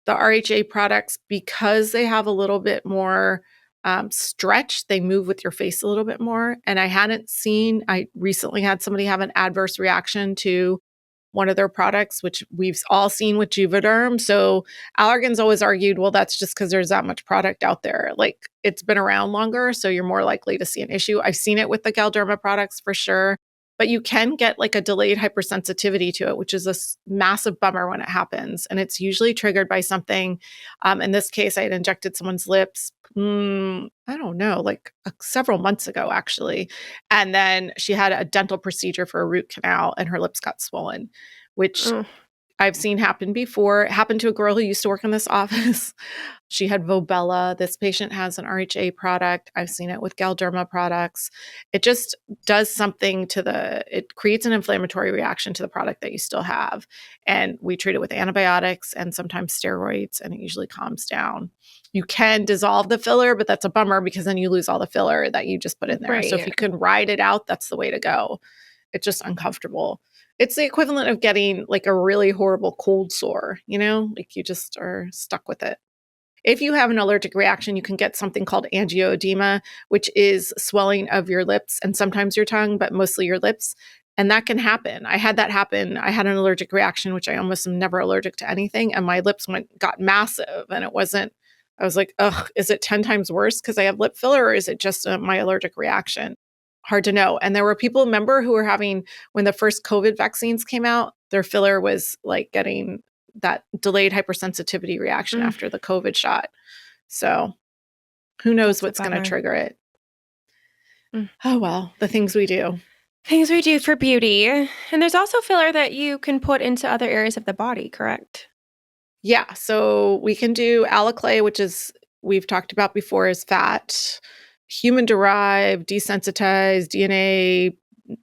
the RHA products because they have a little bit more stretch. They move with your face a little bit more. And I recently had somebody have an adverse reaction to one of their products, which we've all seen with Juvederm. So Allergan's always argued, well, that's just because there's that much product out there. Like, it's been around longer, so you're more likely to see an issue. I've seen it with the Galderma products for sure. But you can get like a delayed hypersensitivity to it, which is a massive bummer when it happens. And it's usually triggered by something. In this case, I had injected someone's lips, I don't know, like several months ago, actually. And then she had a dental procedure for a root canal and her lips got swollen, which I've seen happen before. It happened to a girl who used to work in this office. She had Vobella. This patient has an RHA product. I've seen it with Galderma products. It just does something it creates an inflammatory reaction to the product that you still have. And we treat it with antibiotics and sometimes steroids, and it usually calms down. You can dissolve the filler, but that's a bummer because then you lose all the filler that you just put in there. Right. So if you can ride it out, that's the way to go. It's just uncomfortable. It's the equivalent of getting like a really horrible cold sore, you know, like you just are stuck with it. If you have an allergic reaction, you can get something called angioedema, which is swelling of your lips and sometimes your tongue, but mostly your lips. And that can happen. I had that happen. I had an allergic reaction, which I almost am never allergic to anything. And my lips got massive. And I was like, ugh, is it 10 times worse because I have lip filler, or is it just my allergic reaction? Hard to know. And there were people, remember, who were having, when the first COVID vaccines came out, their filler was like getting that delayed hypersensitivity reaction after the COVID shot. So who knows what's going to trigger it. Oh, well, the things we do. Things we do for beauty. And there's also filler that you can put into other areas of the body, correct? Yeah. So we can do alliclay, which is, we've talked about before, is fat, human-derived, desensitized, DNA,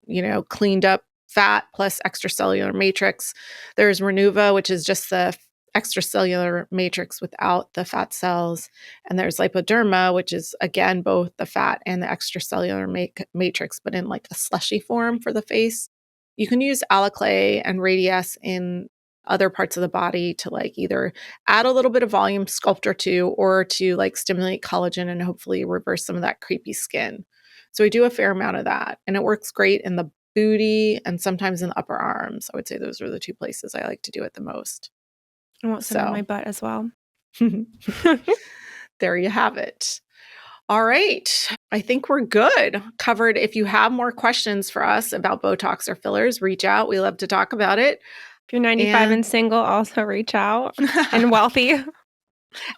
you know, cleaned up fat plus extracellular matrix. There's Renuva, which is just the extracellular matrix without the fat cells. And there's lipoderma, which is, again, both the fat and the extracellular matrix, but in like a slushy form for the face. You can use alliclay and Radiesse in other parts of the body to like either add a little bit of volume, sculpt or two, or to like stimulate collagen and hopefully reverse some of that creepy skin. So we do a fair amount of that, and it works great in the booty and sometimes in the upper arms. I would say those are the 2 places I like to do it the most. I want some in my butt as well. There you have it. All right. I think we're good. Covered. If you have more questions for us about Botox or fillers, reach out. We love to talk about it. If you're 95 and single, also reach out. And wealthy. And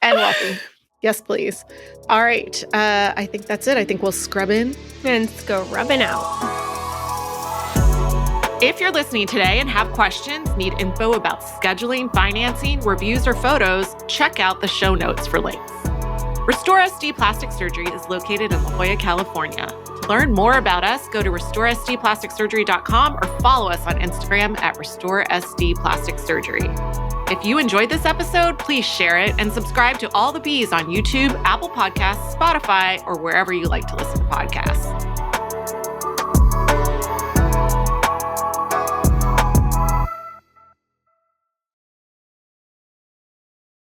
wealthy. Yes, please. All right. I think that's it. I think we'll scrub in and scrubbing out. If you're listening today and have questions, need info about scheduling, financing, reviews, or photos, check out the show notes for links. Restore SD Plastic Surgery is located in La Jolla, California. To learn more about us, go to restoresdplasticsurgery.com or follow us on Instagram at restoresdplasticsurgery. If you enjoyed this episode, please share it and subscribe to All the Bees on YouTube, Apple Podcasts, Spotify, or wherever you like to listen to podcasts.